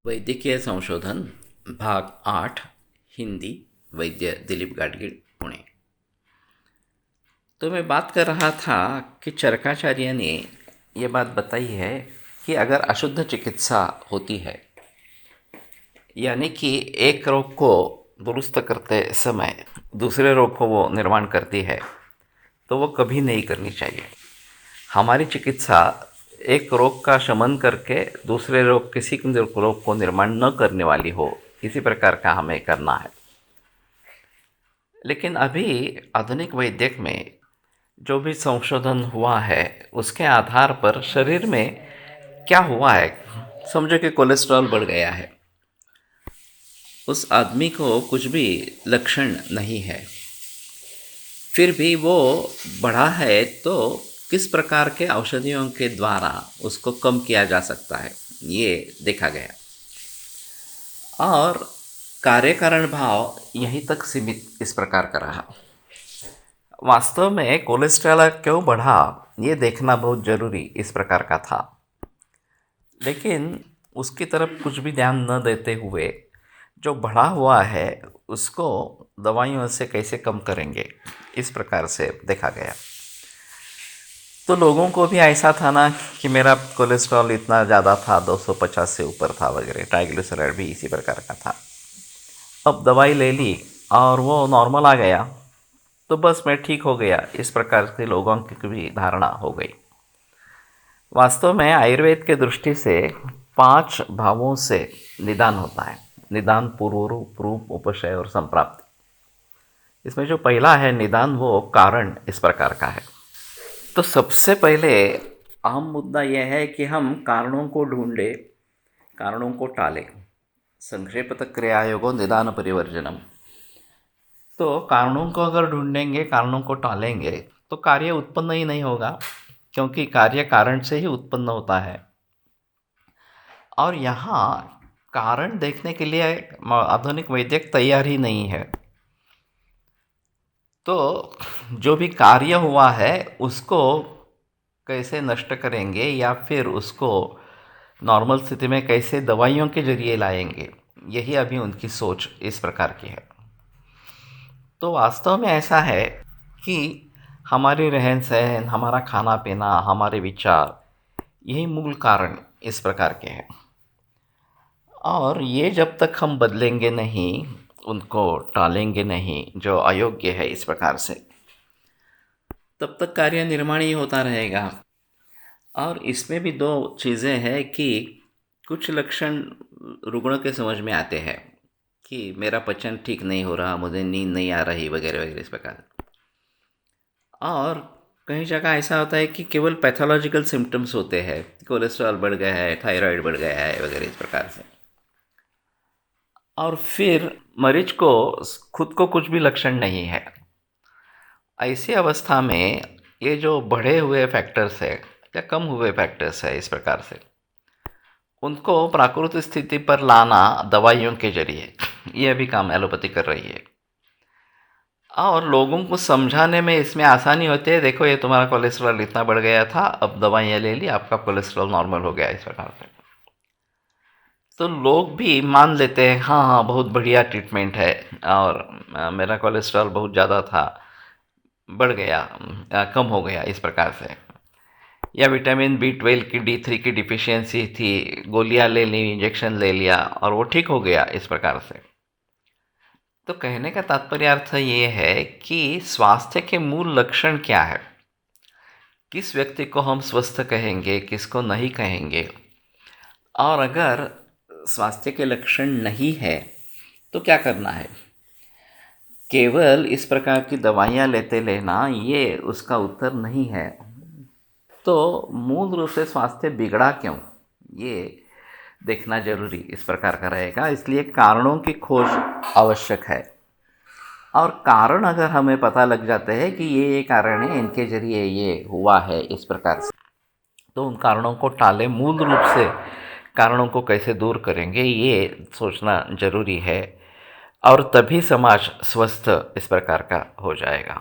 वैद्यकीय संशोधन भाग 8 हिंदी वैद्य दिलीप गाडगीळ पुणे। तो मैं बात कर रहा था कि चरकाचार्य ने ये बात बताई है कि अगर अशुद्ध चिकित्सा होती है, यानी कि एक रोग को दुरुस्त करते समय दूसरे रोग को वो निर्माण करती है, तो वो कभी नहीं करनी चाहिए। हमारी चिकित्सा एक रोग का शमन करके दूसरे रोग किसी रोग को निर्माण न करने वाली हो, इसी प्रकार का हमें करना है। लेकिन अभी आधुनिक वैद्यक में जो भी संशोधन हुआ है उसके आधार पर शरीर में क्या हुआ है, समझो कि कोलेस्ट्रॉल बढ़ गया है, उस आदमी को कुछ भी लक्षण नहीं है, फिर भी वो बढ़ा है, तो किस प्रकार के औषधियों के द्वारा उसको कम किया जा सकता है, ये देखा गया। और कार्य कारण भाव यहीं तक सीमित इस प्रकार का रहा। वास्तव में कोलेस्ट्रॉल क्यों बढ़ा ये देखना बहुत ज़रूरी इस प्रकार का था, लेकिन उसकी तरफ कुछ भी ध्यान न देते हुए जो बढ़ा हुआ है उसको दवाइयों से कैसे कम करेंगे, इस प्रकार से देखा गया। तो लोगों को भी ऐसा था ना कि मेरा कोलेस्ट्रॉल इतना ज़्यादा था, 250 से ऊपर था वगैरह, ट्राइग्लिसराइड भी इसी प्रकार का था। अब दवाई ले ली और वो नॉर्मल आ गया, तो बस मैं ठीक हो गया, इस प्रकार के लोगों की भी धारणा हो गई। वास्तव में आयुर्वेद के दृष्टि से 5 भावों से निदान होता है: निदान, पूर्वरूप, रूप, उपशय और संप्राप्ति। इसमें जो पहला है निदान, वो कारण इस प्रकार का है। तो सबसे पहले अहम मुद्दा यह है कि हम कारणों को ढूंढें, कारणों को टालें। संक्षेपतः क्रियायोगो निदान परिवर्जनम। तो कारणों को अगर ढूंढेंगे, कारणों को टालेंगे, तो कार्य उत्पन्न ही नहीं होगा, क्योंकि कार्य कारण से ही उत्पन्न होता है। और यहाँ कारण देखने के लिए आधुनिक वैद्यक तैयार ही नहीं है। तो जो भी कार्य हुआ है उसको कैसे नष्ट करेंगे, या फिर उसको नॉर्मल स्थिति में कैसे दवाइयों के जरिए लाएंगे, यही अभी उनकी सोच इस प्रकार की है। तो वास्तव में ऐसा है कि हमारी रहन सहन, हमारा खाना पीना, हमारे विचार, यही मूल कारण इस प्रकार के हैं। और ये जब तक हम बदलेंगे नहीं, उनको टालेंगे नहीं जो अयोग्य है इस प्रकार से, तब तक कार्य निर्माण ही होता रहेगा। और इसमें भी 2 चीज़ें हैं कि कुछ लक्षण रुग्ण के समझ में आते हैं कि मेरा पचन ठीक नहीं हो रहा, मुझे नींद नहीं आ रही वगैरह वगैरह इस प्रकार। और कई जगह ऐसा होता है कि केवल पैथोलॉजिकल सिम्टम्स होते हैं, कोलेस्ट्रॉल बढ़ गया है, थायराइड बढ़ गया है वगैरह इस प्रकार से। और फिर मरीज को खुद को कुछ भी लक्षण नहीं है। ऐसी अवस्था में ये जो बढ़े हुए फैक्टर्स है या कम हुए फैक्टर्स है इस प्रकार से, उनको प्राकृतिक स्थिति पर लाना दवाइयों के जरिए, ये भी काम एलोपैथी कर रही है। और लोगों को समझाने में इसमें आसानी होती है, देखो ये तुम्हारा कोलेस्ट्रॉल इतना बढ़ गया था, अब दवाइयाँ ले ली, आपका कोलेस्ट्रॉल नॉर्मल हो गया, इस प्रकार से। तो लोग भी मान लेते हैं, हाँ हाँ बहुत बढ़िया ट्रीटमेंट है, और मेरा कोलेस्ट्रॉल बहुत ज़्यादा था, बढ़ गया, कम हो गया इस प्रकार से। या विटामिन B12 की, D3 की डिफिशियंसी थी, गोलियां ले ली, इंजेक्शन ले लिया और वो ठीक हो गया इस प्रकार से। तो कहने का तात्पर्य अर्थ ये है कि स्वास्थ्य के मूल लक्षण क्या है, किस व्यक्ति को हम स्वस्थ कहेंगे, किसको नहीं कहेंगे। और अगर स्वास्थ्य के लक्षण नहीं है तो क्या करना है। केवल इस प्रकार की दवाइयाँ लेते लेना ये उसका उत्तर नहीं है। तो मूल रूप से स्वास्थ्य बिगड़ा क्यों, ये देखना जरूरी इस प्रकार का रहेगा। इसलिए कारणों की खोज आवश्यक है। और कारण अगर हमें पता लग जाते हैं कि ये कारण है, इनके जरिए ये हुआ है इस प्रकार से, तो उन कारणों को टालें, मूल रूप से कारणों को कैसे दूर करेंगे ये सोचना जरूरी है। और तभी समाज स्वस्थ इस प्रकार का हो जाएगा।